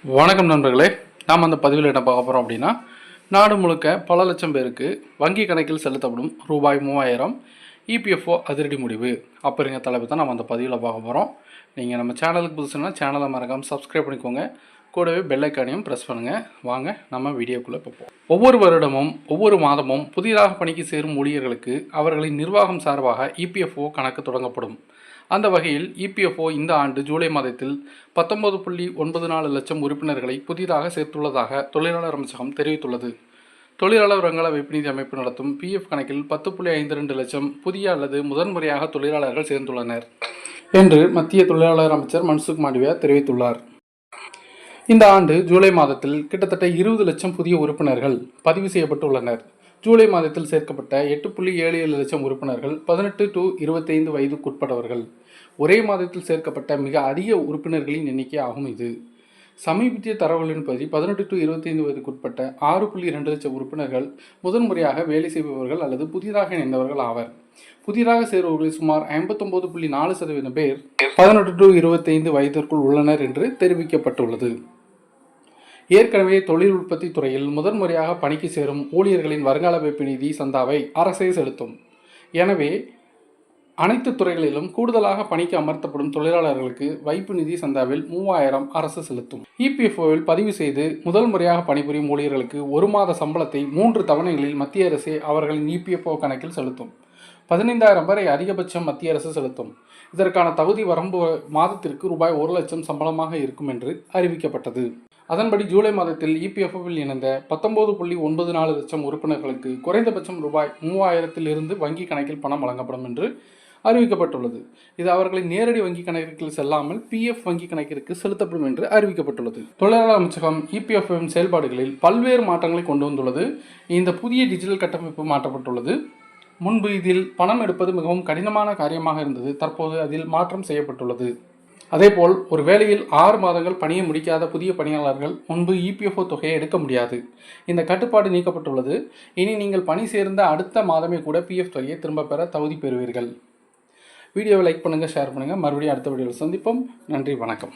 வணக்கம் நண்பர்களே, நாம் அந்த பதிவில் என்ன பார்க்க போகிறோம் அப்படின்னா, நாடு முழுக்க பல லட்சம் பேருக்கு வங்கி கணக்கில் செலுத்தப்படும் ரூபாய் 3000 இபிஎஃப்ஓ அதிரடி முடிவு அப்படிங்கிற தலைப்பு தான் நம்ம அந்த பதிவில் பார்க்க போகிறோம். நீங்கள் நம்ம சேனலுக்கு புதுசுன்னா சேனலை மறக்காமல் சப்ஸ்கிரைப் பண்ணிக்கோங்க, கூடவே பெல் ஐக்கானையும் ப்ரெஸ் பண்ணுங்கள். வாங்க நம்ம வீடியோக்குள்ளே பார்ப்போம். ஒவ்வொரு வருடமும் ஒவ்வொரு மாதமும் புதிதாக பணிக்கு சேரும் ஊழியர்களுக்கு அவர்களின் நிர்வாகம் சார்பாக இபிஎஃப்ஓ கணக்கு தொடங்கப்படும். அந்த வகையில் இபிஎஃப்ஓ இந்த ஆண்டு ஜூலை மாதத்தில் 19.94 லட்சம் உறுப்பினர்களை புதிதாக சேர்த்துள்ளதாக தொழிலாளர் அமைச்சகம் தெரிவித்துள்ளது. தொழிலாளர் வங்காள வைப்பு நிதி அமைப்பு நடத்தும் பிஎஃப் கணக்கில் 10.52 லட்சம் புதிய அல்லது முதன்முறையாக தொழிலாளர்கள் சேர்ந்துள்ளனர் என்று மத்திய தொழிலாளர் அமைச்சர் மன்சுக் மாண்டவியா தெரிவித்துள்ளார். இந்த ஆண்டு ஜூலை மாதத்தில் கிட்டத்தட்ட 20 லட்சம் புதிய உறுப்பினர்கள் பதிவு செய்யப்பட்டுள்ளனர். ஜூலை மாதத்தில் சேர்க்கப்பட்ட 8.77 லட்சம் உறுப்பினர்கள் 18 to 25 வயதுக்குட்பட்டவர்கள். ஒரே மாதத்தில் சேர்க்கப்பட்ட மிக அதிக உறுப்பினர்களின் எண்ணிக்கை ஆகும். இது சமீபத்திய தரவுகளின்படி 18 to 25 வயதுக்குட்பட்ட 6.2 லட்சம் உறுப்பினர்கள் முதன்முறையாக வேலை செய்பவர்கள் அல்லது புதிதாக இணைந்தவர்கள் ஆவர். புதிதாக சேருபவர்களில் சுமார் 59.4% பேர் 18 to 25 வயதிற்குள் உள்ளனர் என்று தெரிவிக்கப்பட்டுள்ளது. ஏற்கனவே தொழில் உற்பத்தி துறையில் முதன்முறையாக பணிக்கு சேரும் ஊழியர்களின் வருங்கால வைப்பு நிதி சந்தாவை அரசே செலுத்தும். எனவே அனைத்து துறைகளிலும் கூடுதலாக பணிக்கு அமர்த்தப்படும் தொழிலாளர்களுக்கு வைப்பு நிதி சந்தாவில் 3000 அரசு செலுத்தும். இபிஎஃப்ஓவில் பதிவு செய்து முதல் முறையாக பணிபுரியும் ஊழியர்களுக்கு 1 மாத சம்பளத்தை 3 தவணைகளில் மத்திய அரசே அவர்களின் இபிஎஃப்ஓ கணக்கில் செலுத்தும். 15,000 வரை அதிகபட்சம் மத்திய அரசு செலுத்தும். இதற்கான தகுதி வரம்பு மாதத்திற்கு ரூபாய் 1 லட்சம் சம்பளமாக இருக்கும் என்று அறிவிக்கப்பட்டது. அதன்படி ஜூலை மாதத்தில் இபிஎஃப்ஓவில் இணைந்த 19.94 லட்சம் உறுப்பினர்களுக்கு குறைந்தபட்சம் ரூபாய் 3000 இருந்து வங்கி கணக்கில் பணம் வழங்கப்படும் என்று அறிவிக்கப்பட்டுள்ளது. இது அவர்களின் நேரடி வங்கி கணக்கில் செல்லாமல் பிஎஃப் வங்கி கணக்கிற்கு செலுத்தப்படும் என்று அறிவிக்கப்பட்டுள்ளது. தொழிலாளர் அமைச்சகம் இபிஎஃப்ஓவின் செயல்பாடுகளில் பல்வேறு மாற்றங்களை கொண்டு வந்துள்ளது. இந்த புதிய டிஜிட்டல் கட்டமைப்பு மாற்றப்பட்டுள்ளது. முன்பு இதில் பணம் எடுப்பது மிகவும் கடினமான காரியமாக இருந்தது. தற்போது அதில் மாற்றம் செய்யப்பட்டுள்ளது. அதேபோல் ஒரு வேளையில் 6 மாதங்கள் பணியை முடிக்காத புதிய பணியாளர்கள் முன்பு இபிஎஃப்ஓ தொகையை எடுக்க முடியாது. இந்த கட்டுப்பாடு நீக்கப்பட்டுள்ளது. இனி நீங்கள் பணி சேர்ந்த அடுத்த மாதமே கூட பிஎஃப் தொகையை திரும்ப பெற தகுதி பெறுவீர்கள். வீடியோவை லைக் பண்ணுங்கள், ஷேர் பண்ணுங்கள். மறுபடியும் அடுத்த வீடியோவில் சந்திப்போம். நன்றி, வணக்கம்.